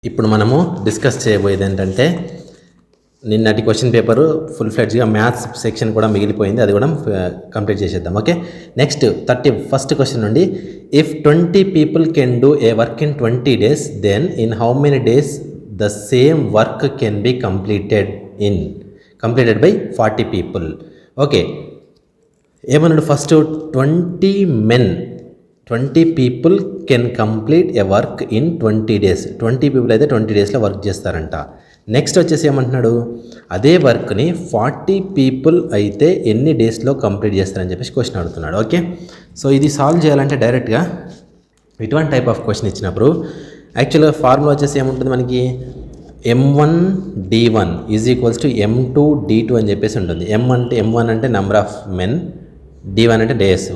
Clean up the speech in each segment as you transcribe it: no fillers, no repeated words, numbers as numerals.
ఇప్పుడు మనము డిస్కస్ చేయబోయేది ఏంటంటే నిన్నటి క్వశ్చన్ పేపరు ఫుల్ ఫ్లెడ్జ్గా మ్యాథ్స్ సెక్షన్ కూడా మిగిలిపోయింది, అది కూడా కంప్లీట్ చేసేద్దాం. ఓకే, నెక్స్ట్ 31st క్వశ్చన్ నుండి if 20 people can do a work in 20 days then in how many days the same work can be completed by 40 people. Okay, ఏమన్నాడు first 20 people can complete a work in 20 days. 20 people అయితే 20 daysలో work చేస్తారంట. Next వచ్చేసి ఏమంటున్నాడు, అదే వర్క్ని 40 people అయితే ఎన్ని డేస్లో కంప్లీట్ చేస్తారని చెప్పేసి క్వశ్చన్ అడుగుతున్నాడు. ఓకే, సో ఇది సాల్వ్ చేయాలంటే డైరెక్ట్గా ఇటువంటి టైప్ ఆఫ్ క్వశ్చన్ ఇచ్చినప్పుడు యాక్చువల్గా ఫార్ములా వచ్చేసి ఏముంటుంది మనకి, m1d1 is equals to m2d2 అని చెప్పేసి ఉంటుంది. m1 అంటే నెంబర్ ఆఫ్ మెన్, d1 అంటే days,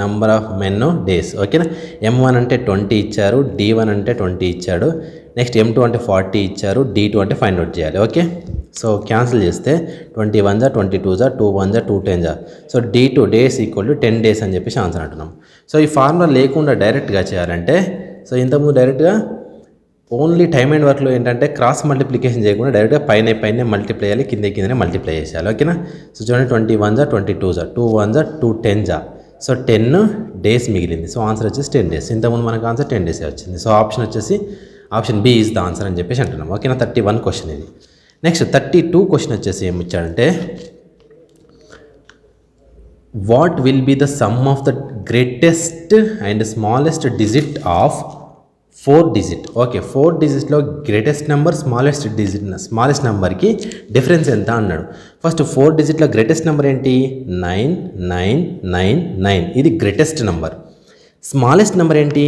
number of men days. ఓకేనా, m1 అంటే 20 ఇచ్చారు, d1 అంటే 20 ఇచ్చాడు, నెక్స్ట్ m2 అంటే 40 ఇచ్చారు, d2 అంటే ఫైండ్ అవుట్ చేయాలి. ఓకే, సో క్యాన్సిల్ చేస్తే 21 జా 22 జా 2 1 జా 2 10 జా, so d2 days equal to 10 days అని చెప్పేసి ఆన్సర్ అంటున్నాం. సో ఈ ఫార్ములా లేకుండా డైరెక్ట్గా చేయాలంటే, సో ఇంతకుముందు డైరెక్ట్గా ఓన్లీ టైమ్ అండ్ వర్క్లో ఏంటంటే క్రాస్ మల్టిప్లికేషన్ చేయకుండా డైరెక్ట్గా పైన మల్టిప్లై చేయాలి, కిందనే మల్టిప్లై చేయాలి. ఓకేనా, సో చూడండి 21 జా 22 జా 2 1 జా 2 10 జా, సో 10 days మిగిలింది. సో ఆన్సర్ వచ్చేసి 10 days. ఇంతకుముందు మనకు ఆన్సర్ 10 days వచ్చింది. సో ఆప్షన్ వచ్చేసి option B is the answer అని చెప్పేసి అంటున్నాం. ఓకేనా, 31 క్వశ్చన్ ఇది. నెక్స్ట్ 32 క్వశ్చన్ వచ్చేసి ఏమి ఇచ్చాడంటే, what will be the sum of the greatest and smallest digit of 4 digit. Okay, 4 digitsలో గ్రేటెస్ట్ నెంబర్ స్మాలెస్ట్ నెంబర్కి డిఫరెన్స్ ఎంత అన్నాడు. ఫస్ట్ 4 digitలో గ్రేటెస్ట్ నెంబర్ ఏంటి, 9999, ఇది గ్రేటెస్ట్ నెంబర్. స్మాలెస్ట్ నెంబర్ ఏంటి,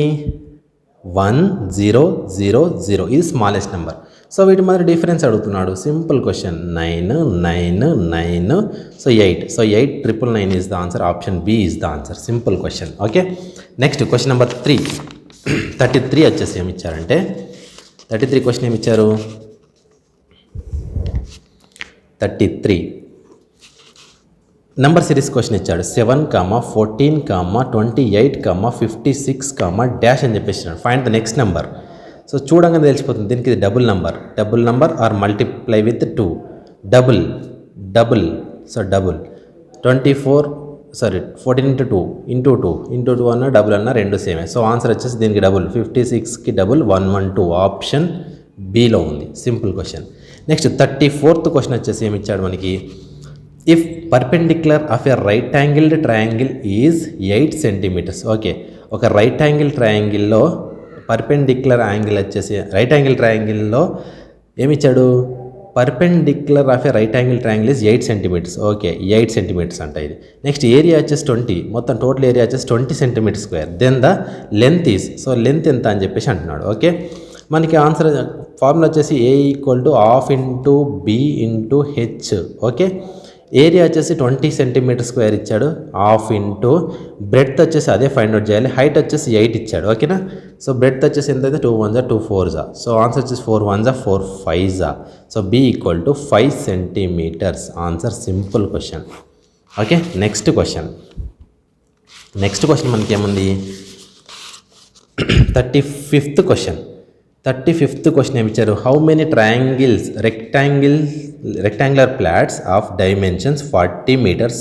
1000, ఇది స్మాలెస్ట్ నెంబర్. సో వీటి మధ్య డిఫరెన్స్ అడుగుతున్నాడు. Simple question, 999, so 8, so 8999 is the answer. Option B is the answer. Simple question. Okay, next question number 33 వచ్చేసి ఏమి ఇచ్చారంటే, 33 క్వశ్చన్ ఏమి ఇచ్చారు, 33 నెంబర్ సిరీస్ క్వశ్చన్ ఇచ్చాడు. 7, 14, 28, 56, డాష్ అని చెప్పేసినాడు. Find the next number. So చూడంగానే తెలిసిపోతుంది దీనికి ఇది double number or multiply with 2, double, so double 14 into 2 అన్న డబుల్ అన్న రెండు సేమే. సో ఆన్సర్ వచ్చేసి దీనికి డబుల్, 56కి డబుల్ 112, ఆప్షన్ బిలో ఉంది. Simple question. Next 34th question వచ్చేసి ఏమి ఇచ్చాడు మనకి, if perpendicular of a right angled triangle is 8 centimeters. Okay, ఒక రైట్ యాంగిల్ ట్రయాంగిల్లో పర్పెండిక్యులర్ యాంగిల్ వచ్చేసి రైట్ యాంగిల్ ట్రయాంగిల్లో ఏమి ఇచ్చాడు, perpendicular of a right angle triangle is 8 centimeters. Okay, 8 centimeters అంట ఇది. నెక్స్ట్ ఏరియా వచ్చేసి 20, మొత్తం టోటల్ ఏరియా వచ్చేసి 20 centimeters square. Then the length is, so length ఎంత అని చెప్పేసి అంటున్నాడు. ఓకే, మనకి ఆన్సర్ ఫార్ములా వచ్చేసి a = ½ × b × h. Okay, area వచ్చేసి 20 centimeters square ఇచ్చాడు, ½ ఇంటూ బ్రెడ్త్ వచ్చేసి అదే ఫైండ్ అవుట్ చేయాలి. హైట్ వచ్చేసి 8 ఇచ్చాడు. ఓకేనా, సో బ్రెడ్త్ వచ్చేసి ఎంత అయితే 2 1 జా 2 4 జా, సో ఆన్సర్ వచ్చేసి 4 1 జా 4 5 జా, so b = 5 centimeters. Answer. Simple question. Okay, next question మనకి ఏముంది, 35th క్వశ్చన్ ఏమి ఇచ్చారు, how many rectangular plats of dimensions 40 meters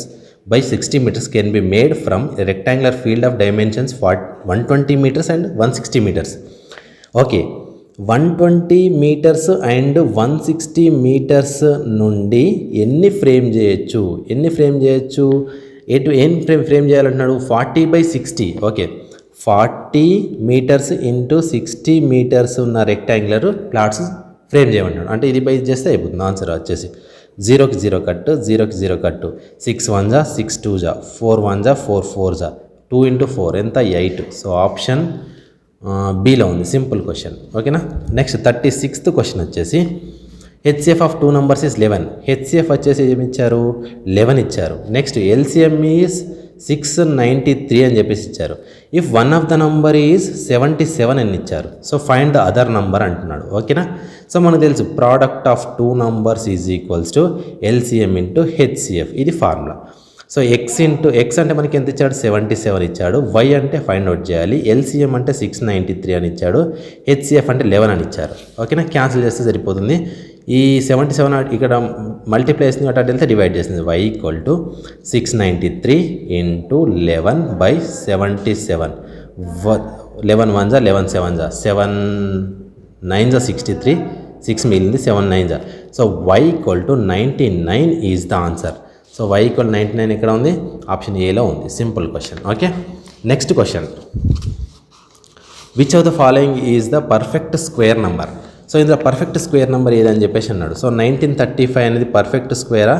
by 60 meters can be made from a rectangular field of dimensions 120 meters and 160 meters. Okay, 120 meters and 160 meters నుండి ఎన్ని frame చేయొచ్చు, ఏం frame చేయాలంటున్నాడు, 40 by 60. Okay, 40 meters into 60 meters ఉన్న rectangular plots frame చేయమంటాడు. అంటే ఇది by చేస్తే అయిపోతుంది. ఆన్సర్ వచ్చేసి 0కి 0 కట్టు, 0కి 0 కట్టు, 6 1 జా 6 2 జా 4 1 జా 4 4 జా, 2 × 4 ఎంత 8. సో ఆప్షన్ బిలో ఉంది. Simple question. ఓకేనా, నెక్స్ట్ 36th క్వశ్చన్ వచ్చేసి HCF of 2 numbers is 11. HCF వచ్చేసి ఏమి ఇచ్చారు, 11 ఇచ్చారు. నెక్స్ట్ ఎల్సిఎం ఈజ్ 693 అని చెప్పేసి ఇచ్చారు. If one of the number is 77 అని ఇచ్చారు. So find the other number అంటున్నాడు. ఓకేనా, సో మనకు తెలుసు product of 2 numbers is equals to LCM into HCF, ఇది ఫార్ములా. సో ఎక్స్ అంటే మనకి ఎంత ఇచ్చాడు 77 ఇచ్చాడు, వై అంటే ఫైండ్ అవుట్ చేయాలి, ఎల్సిఎం అంటే 693 అని ఇచ్చాడు, హెచ్సిఎఫ్ అంటే 11 అని ఇచ్చారు. ఓకేనా, క్యాన్సిల్ చేస్తే సరిపోతుంది. ఈ 77 ఇక్కడ మల్టిప్లై చేసింది అటు వెళ్తే డివైడ్ చేసింది. y = 693 × 11/77. 11 1 జా 11 7 జా 7 9 జా 63, 6 మిగిలింది, 7 9 జా. So y = 99 is the answer. So y = 99 ఎక్కడ ఉంది? ఆప్షన్ ఏలో ఉంది. Simple question. Okay, next question. Which of the following is the perfect square number? So ఇందులో పర్ఫెక్ట్ స్క్వేర్ నెంబర్ ఏదని చెప్పేసి అన్నాడు. సో 1935 అనేది పర్ఫెక్ట్ స్క్వేరా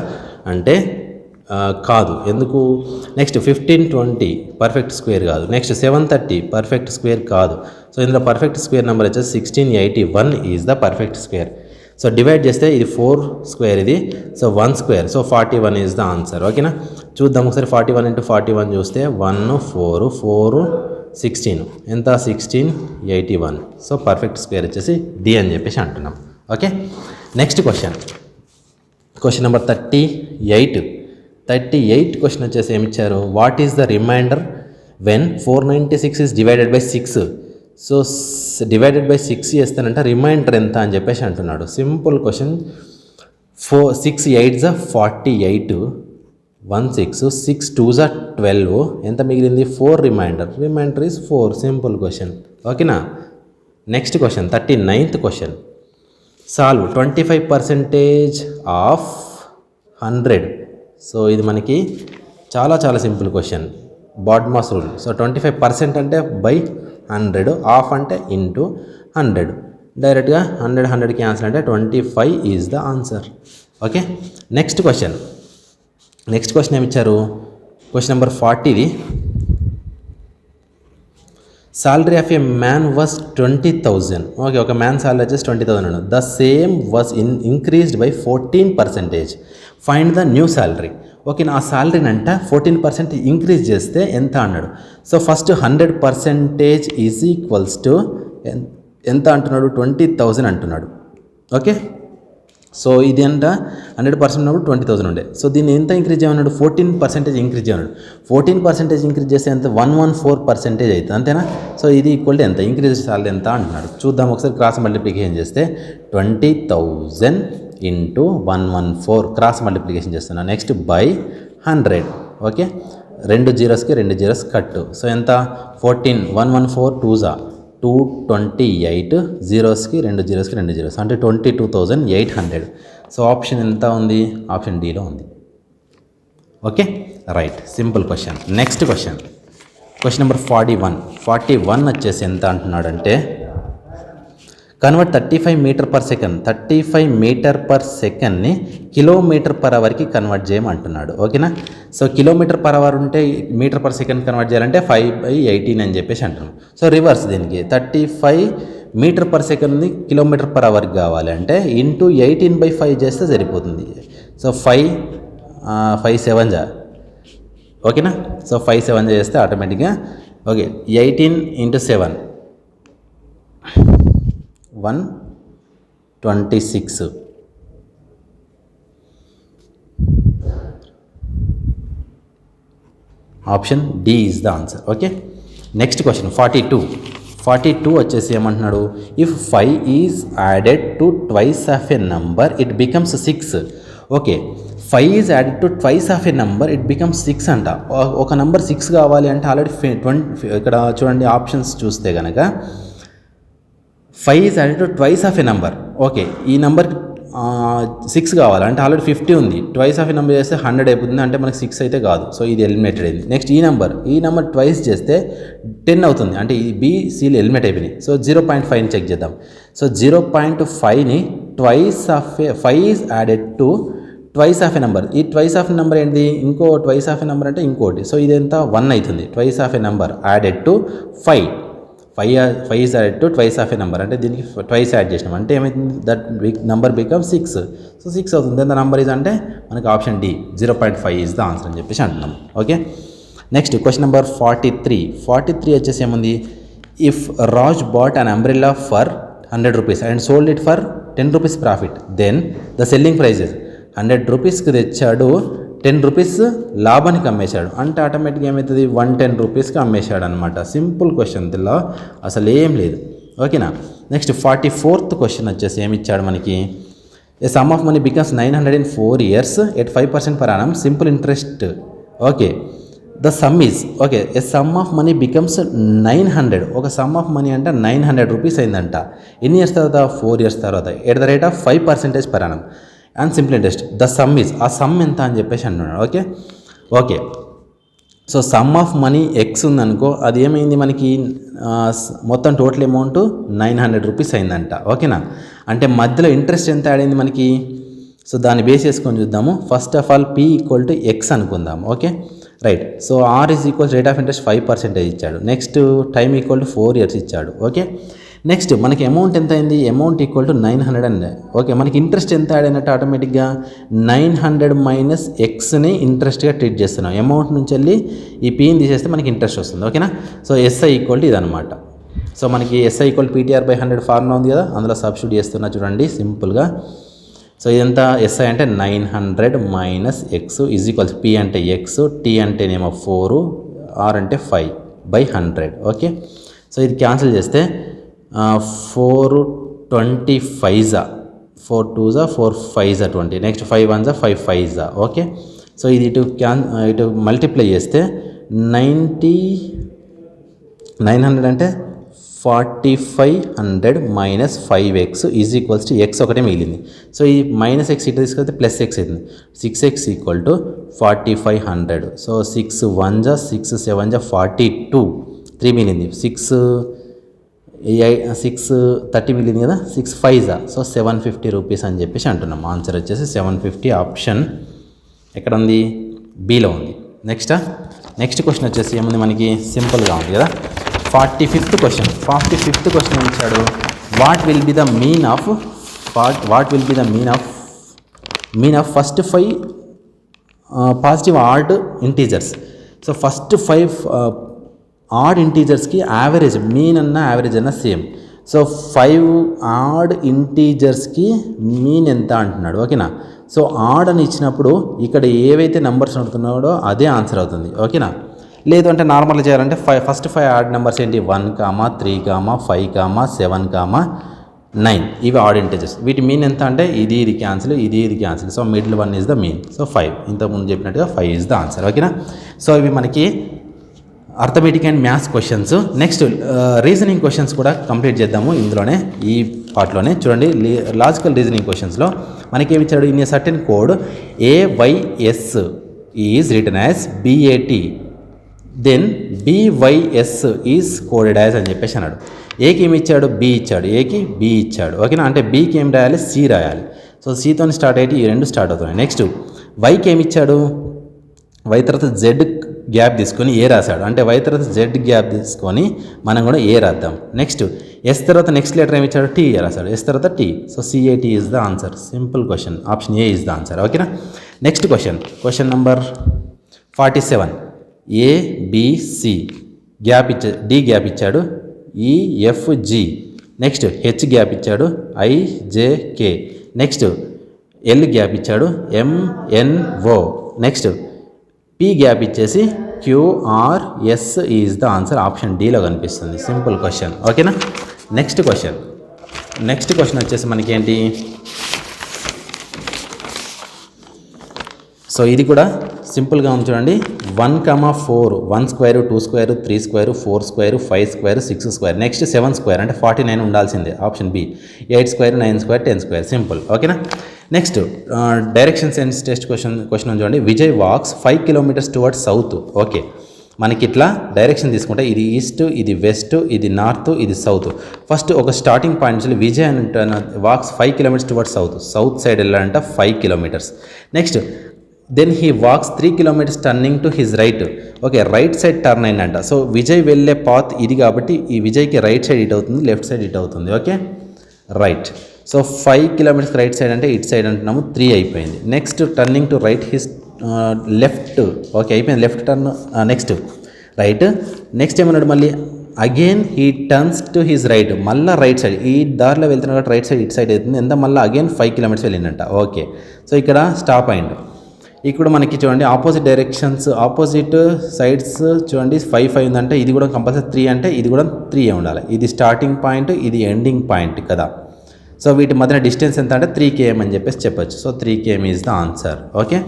అంటే కాదు. ఎందుకు? నెక్స్ట్ 1520 పర్ఫెక్ట్ స్క్వేర్ కాదు. నెక్స్ట్ 730 పర్ఫెక్ట్ స్క్వేర్ కాదు. సో ఇందులో పర్ఫెక్ట్ స్క్వేర్ నెంబర్ వచ్చేసి 1681 is the perfect square. So divide చేస్తే ఇది 4 స్క్వేర్, ఇది so 1 square, so 41 is the answer. ఓకేనా, చూద్దాం ఒకసారి. 41 × 41 చూస్తే 1 4 4 16 ఎంత? 1681. సో పర్ఫెక్ట్ స్క్వేర్ వచ్చేసి డి అని చెప్పేసి అంటున్నాం. Okay, next question number 38 question వచ్చేసి ఏమి ఇచ్చారు? What is the remainder when 496 is divided by 6? So divided by 6 చేస్తానంటే రిమైండర్ ఎంత అని చెప్పేసి అంటున్నాడు. Simple question. 6 8 జా 48, 1 6, 6 2 జా 12, ఎంత మిగిలింది? 4 రిమైండర్ ఈజ్ 4. Simple question. ఓకేనా, next question 39th question. Solve 25% of 100. So ఇది మనకి చాలా simple question, BODMAS rule. So 25% అంటే బై 100, ఆఫ్ అంటే ఇంటూ 100. డైరెక్ట్గా 100 క్యాన్సిల్ అంటే 25 is the answer. Okay, next question ఏమి ఇచ్చారు? క్వశ్చన్ నెంబర్ 40ది. Salary of a man was 20,000. Okay, ఒక మ్యాన్ సాలరీ వచ్చేసి 20,000. The same was increased by 14%. Find the new salary. Okay, నా సాలరీని అంట 14% ఇంక్రీజ్ చేస్తే ఎంత అన్నాడు. So first 100% is equals to ఎంత అంటున్నాడు? 20,000 అంటున్నాడు. ఓకే, సో ఇది అంట 100% ఉన్నప్పుడు 20,000 ఉండే. సో దీన్ని ఎంత ఇంక్రీజ్ చేయమన్నాడు? 14% ఇంక్రీజ్ చేయమన్నాడు. 14% ఇంక్రీజ్ చేస్తే ఎంత? 114% అవుతుంది, అంతేనా? సో ఇది ఈక్వల్ టు ఎంత? ఇంక్రీజ్ సాలరీ ఎంత అంటున్నాడు. చూద్దాం ఒకసారి. క్రాస్ మల్టిప్లికేషన్ చేస్తే 20,000 × 114 క్రాస్ మల్టిప్లికేషన్ చేస్తున్నా. Next by 100. ఓకే, 2 జీరోస్కి 2 జీరోస్ కట్టు. సో ఎంత? 14 114 2 జా 228, జీరోస్కి 2 జీరోస్కి 2 జీరోస్ అంటే 22,800. సో ఆప్షన్ ఎంత ఉంది? ఆప్షన్ డిలో ఉంది. Okay, right, simple question. Next question number 41 వచ్చేసి ఎంత అంటున్నాడంటే కన్వర్ట్ 35 మీటర్/సెకండ్ 35 మీటర్/సెకండ్ని km/hకి కన్వర్ట్ చేయమంటున్నాడు. ఓకేనా, సో km/h ఉంటే మీటర్/సెకండ్ కన్వర్ట్ చేయాలంటే 5/18 అని చెప్పేసి అంటున్నాం. సో రివర్స్ దీనికి 35 మీటర్/సెకండ్ని km/hకి కావాలంటే ఇంటూ 18/5 చేస్తే సరిపోతుంది. సో 5 7 జా. ఓకేనా, సో 5 7 చేస్తే ఆటోమేటిక్గా okay 18 × 7 126. Option D is the answer. Okay, next question 42 వచ్చేసి ఏమంటున్నాడు? If 5 is added to twice of a number it becomes 6. Okay, 5 is added to twice of a number it becomes 6 అంట. ఒక number 6 కావాలి అంటే already 20 ఇక్కడ చూడండి options చూస్తే కనుక 5 is added to twice of a number. Okay, ఈ నెంబర్కి 6 కావాలంటే ఆల్రెడీ 50 ఉంది. ట్వైస్ ఆఫ్ ఎ నెంబర్ చేస్తే 100 అయిపోతుంది, అంటే మనకి 6 అయితే కాదు. సో ఇది ఎలిమినేటెడ్ అయింది. నెక్స్ట్ ఈ నెంబర్ ట్వైస్ చేస్తే 10 అవుతుంది, అంటే ఈ BCలు ఎలిమినేట్ అయిపోయినాయి. సో 0.5ని చెక్ చేద్దాం. సో 0.5ని twice of a 5 is added to twice of a number. ఈ ట్వైస్ ఆఫ్ ఎ నెంబర్ ఏంటి? ఇంకో ట్వైస్ ఆఫ్ ఎ నెంబర్ అంటే ఇంకోటి. సో ఇది ఎంత? 1 అవుతుంది. Twice of a number added to 5 is added to twice of a number, అంటే దీనికి ట్వైస్ యాడ్ చేసినాం అంటే ఏమవుతుంది? That number become 6. సో 6 అవుతుంది. దెన్ ద నెంబర్ ఈజ్ అంటే మనకి option D 0.5 is the answer అని చెప్పేసి అంటున్నాం. ఓకే, నెక్స్ట్ క్వశ్చన్ నెంబర్ 43 వచ్చేసి ఏముంది? If Raj bought an umbrella for 100 rupees and sold it for 10 rupees profit, then the selling prices 100 రూపీస్కి తెచ్చాడు, 10 రూపీస్ లాభానికి అమ్మేశాడు అంటే ఆటోమేటిక్గా ఏమవుతుంది 110 రూపీస్కి అమ్మేశాడు అనమాట. సింపుల్ క్వశ్చన్, దీనిలో అసలు ఏం లేదు. ఓకేనా. నెక్స్ట్ 44th క్వశ్చన్ వచ్చేసి ఏమి ఇచ్చాడు మనకి, a sum of money becomes 900 in 4 years at 5% per annum simple interest. Okay, the sum is okay a sum of money becomes 900. ఒక సమ్ ఆఫ్ మనీ అంటే 900 రూపీస్ అయిందంట. ఎన్ని ఇయర్స్ తర్వాత? 4 years తర్వాత. At the rate of 5% per annum and simple interest. The sum is, ఆ some ఎంత అని చెప్పేసి అంటున్నాడు. Okay okay so some of money X ఉందనుకో, అది ఏమైంది మనకి మొత్తం టోటల్ అమౌంట్ 900 రూపీస్ అయిందంట. ఓకేనా. అంటే మధ్యలో ఇంట్రెస్ట్ ఎంత యాడ్ అయింది మనకి, సో దాన్ని బేస్ చేసుకొని చూద్దాము. First of all P equal to x అనుకుందాం. Okay right. So R is equals rate of interest 5% ఇచ్చాడు. Next time equal to 4 years ఇచ్చాడు. ఓకే నెక్స్ట్ మనకి అమౌంట్ ఎంత అయింది, అమౌంట్ ఈక్వల్ టు 900 అండి. ఓకే మనకి ఇంట్రెస్ట్ ఎంత యాడ్ అయినట్టు ఆటోమేటిక్గా 900 మైనస్ ఎక్స్ని ఇంట్రెస్ట్గా ట్రీట్ చేస్తున్నాం. అమౌంట్ నుంచి వెళ్ళి ఈ పీని తీసేస్తే మనకి ఇంట్రెస్ట్ వస్తుంది. ఓకేనా. సో SI ఈక్వల్ టు ఇదనమాట. సో మనకి SI ఈక్వల్ PTR/100 ఫార్ములా ఉంది కదా, అందులో సబ్స్టిట్యూట్ చేస్తున్నా చూడండి సింపుల్గా. సో ఇదంతా SI అంటే 900 minus X is equals P అంటే ఎక్స్, T అంటేనేమో 4, R అంటే 5/100. ఓకే సో ఇది క్యాన్సిల్ చేస్తే 4 25 4 2 4 5 20. నెక్స్ట్ 5 1 5 5. ఓకే సో ఇది ఇటు మల్టిప్లై చేస్తే 900 అంటే 4500 minus 5x is equals to X ఒకటే మిగిలింది. సో ఈ మైనస్ ఎక్స్ ఇటు తీసుకెళ్తే ప్లస్ ఎక్స్ అవుతుంది. 6x equal to 4500. సో 6 1 6 7 42, 3 మిగిలింది. 6 30 మిగిలింది కదా, 6 5 సో 750 రూపీస్ అని చెప్పేసి అంటున్నాం. ఆన్సర్ వచ్చేసి 750. ఆప్షన్ ఎక్కడ ఉంది, బీలో ఉంది. నెక్స్ట్ క్వశ్చన్ వచ్చేసి ఏముంది మనకి, సింపుల్గా ఉంది కదా. 45th క్వశ్చన్ ఇచ్చాడు. What will be the mean of first 5 positive odd integers. So first 5 odd ఇంటీజర్స్కి యావరేజ్, మీన్ అన్న యావరేజ్ అన్న సేమ్. సో 5 ఆడ్ ఇంటీజర్స్కి మీన్ ఎంత అంటున్నాడు. ఓకేనా. సో ఆడ్ అని ఇచ్చినప్పుడు ఇక్కడ ఏవైతే నెంబర్స్ ఉంటున్నాడో అదే ఆన్సర్ అవుతుంది. ఓకేనా. లేదు అంటే నార్మల్గా చేయాలంటే ఫస్ట్ 5 ఆడ్ నెంబర్స్ ఏంటి, 1, 3, 5, 7, 9. ఇవి ఆడ్ ఇంటీజర్స్. వీటి మీన్ ఎంత అంటే ఇది క్యాన్సిల్, ఇది cancel. So middle 1 is the mean. So 5, ఇంతకుముందు చెప్పినట్టుగా 5 ఈజ్ ద ఆన్సర్. ఓకేనా. సో ఇవి మనకి arithmetic and maths questions. Next reasoning questions కూడా కంప్లీట్ చేద్దాము ఇందులోనే, ఈ పార్ట్లోనే. చూడండి లాజికల్ రీజనింగ్ క్వశ్చన్స్లో మనకి ఏమి ఇచ్చాడు, in a certain code AYS is written as BAT, then BYS is coded as అని చెప్పేసి అన్నాడు. ఏకి ఏమి ఇచ్చాడు, B ఇచ్చాడు. ఏకి B ఇచ్చాడు. ఓకేనా. అంటే Bకి ఏం రాయాలి, C రాయాలి. సో Cతో స్టార్ట్ అయ్యి ఈ రెండు స్టార్ట్ అవుతున్నాయి. నెక్స్ట్ Yకి ఏమి ఇచ్చాడు, Y తర్వాత Z గ్యాప్ తీసుకొని ఏ రాశాడు. అంటే Y తర్వాత Z గ్యాప్ తీసుకొని మనం కూడా ఏ రాద్దాం. నెక్స్ట్ S తర్వాత నెక్స్ట్ లెటర్ ఏమి ఇచ్చాడు, T రాశాడు. S తర్వాత T. So CAT is the answer. Simple question. Option A is the answer. ఓకేనా. Next question number 47. ABC gap ఇచ్చాడు, D గ్యాప్ ఇచ్చాడు, EFG. నెక్స్ట్ H గ్యాప్ ఇచ్చాడు, IJK. నెక్స్ట్ L గ్యాప్ ఇచ్చాడు, MNO. Next P gap ఇచ్చేసి QRS is the answer. Option డీలో కనిపిస్తుంది. Simple question. ఓకేనా. Next question వచ్చేసి మనకి ఏంటి, సో ఇది కూడా సింపుల్గా ఉంది చూడండి. 1, 4, 1 square, 2 square, 3 square, 4 square, 5 square, 6 square. Next 7 square అంటే 49 ఉండాల్సిందే. Option B. 8 square, 9 square, 10 square. Simple. ఓకేనా. Next direction sense test question చూడండి. Vijay walks 5 kilometers towards south. Okay మనకి ఇట్లా డైరెక్షన్ తీసుకుంటే ఇది ఈస్ట్, ఇది వెస్ట్, ఇది నార్త్, ఇది సౌత్. ఫస్ట్ ఒక స్టార్టింగ్ పాయింట్ నుంచి విజయ్ అంటే walks 5 kilometers towards south side వెళ్ళాలంట 5 kilometers. Next then he walks 3 kilometers turning to his right. Okay right side turn అయిందంట. సో విజయ్ వెళ్ళే పాత్ ఇది కాబట్టి ఈ విజయ్కి రైట్ సైడ్ ఇట్ అవుతుంది, లెఫ్ట్ సైడ్ ఇట్ అవుతుంది. Okay right. So 5 kilometers right side అంటే ఇట్ సైడ్ అంటున్నాము, 3 అయిపోయింది. Next turning to right his left. Okay అయిపోయింది left turn. Next right. Next ఏమన్నాడు మళ్ళీ again he turns to his right. మళ్ళీ రైట్ సైడ్ ఈ దారిలో వెళ్తున్నా కాబట్టి రైట్ సైడ్ ఇట్ సైడ్ అవుతుంది. ఎంత మళ్ళీ అగైన్ 5 kilometers వెళ్ళిందంట. ఓకే సో ఇక్కడ స్టాప్ అయింది. ఇక్కడ మనకి చూడండి ఆపోజిట్ డైరెక్షన్స్ ఆపోజిట్ సైడ్స్ చూడండి 5 5 ఉందంటే ఇది కూడా కంపల్సరీ 3 అంటే ఇది కూడా 3 ఉండాలి. ఇది స్టార్టింగ్ పాయింట్, ఇది ఎండింగ్ పాయింట్ కదా. సో వీటి మధ్యన డిస్టెన్స్ ఎంత అంటే 3 km అని చెప్పేసి చెప్పొచ్చు. So 3 km is the answer. Okay,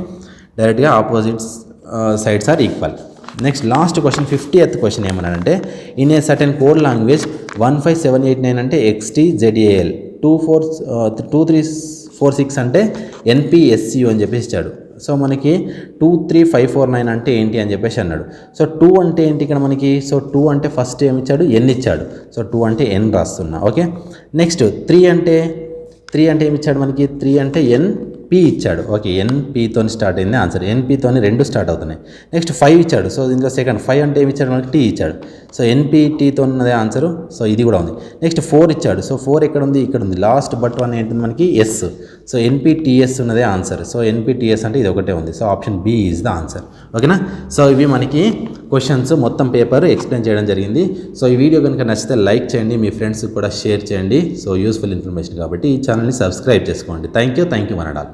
డైరెక్ట్గా opposite sides are equal. Next last question 50th question ఏమన్నాడంటే in a certain code language 15789 అంటే XTZAL 2346 అంటే NPSCU అని చెప్పేసి ఇచ్చాడు. సో మనకి 23549 అంటే ఏంటి అని చెప్పేసి అన్నాడు. సో 2 అంటే ఏంటి ఇక్కడ మనకి, సో 2 అంటే ఫస్ట్ ఏమి ఇచ్చాడు, n ఇచ్చాడు. సో 2 అంటే n రాస్తున్నా. ఓకే, నెక్స్ట్ 3 అంటే ఏమి ఇచ్చాడు మనకి, 3 అంటే NP ఇచ్చాడు. ఓకే, NPతో స్టార్ట్ అయింది ఆన్సర్. NPతో 2 స్టార్ట్ అవుతున్నాయి. నెక్స్ట్ 5 ఇచ్చాడు. సో దీంట్లో సెకండ్ 5 అంటే ఏమి ఇచ్చాడు మనకి, T ఇచ్చాడు. సో NPTతో ఉన్నదే ఆన్సరు. సో ఇది కూడా ఉంది. నెక్స్ట్ 4 ఇచ్చాడు. సో 4 ఎక్కడ ఉంది, ఇక్కడ ఉంది. లాస్ట్ బట్ వన్ ఏంటిది మనకి S. సో NPTS ఉన్నదే ఆన్సర్. సో NPTS అంటే ఇది ఒకటే ఉంది. So option B is the answer. ఓకేనా. సో ఇవి మనకి క్వశ్చన్స్ మొత్తం పేపర్ ఎక్స్ప్లెయిన్ చేయడం జరిగింది. సో ఈ వీడియో కనుక నచ్చితే లైక్ చేయండి, మీ ఫ్రెండ్స్కి కూడా షేర్ చేయండి. సో యూస్ఫుల్ ఇన్ఫర్మేషన్ కాబట్టి ఈ ఛానల్ని సబ్స్క్రైబ్ చేసుకోండి. Thank you one and all.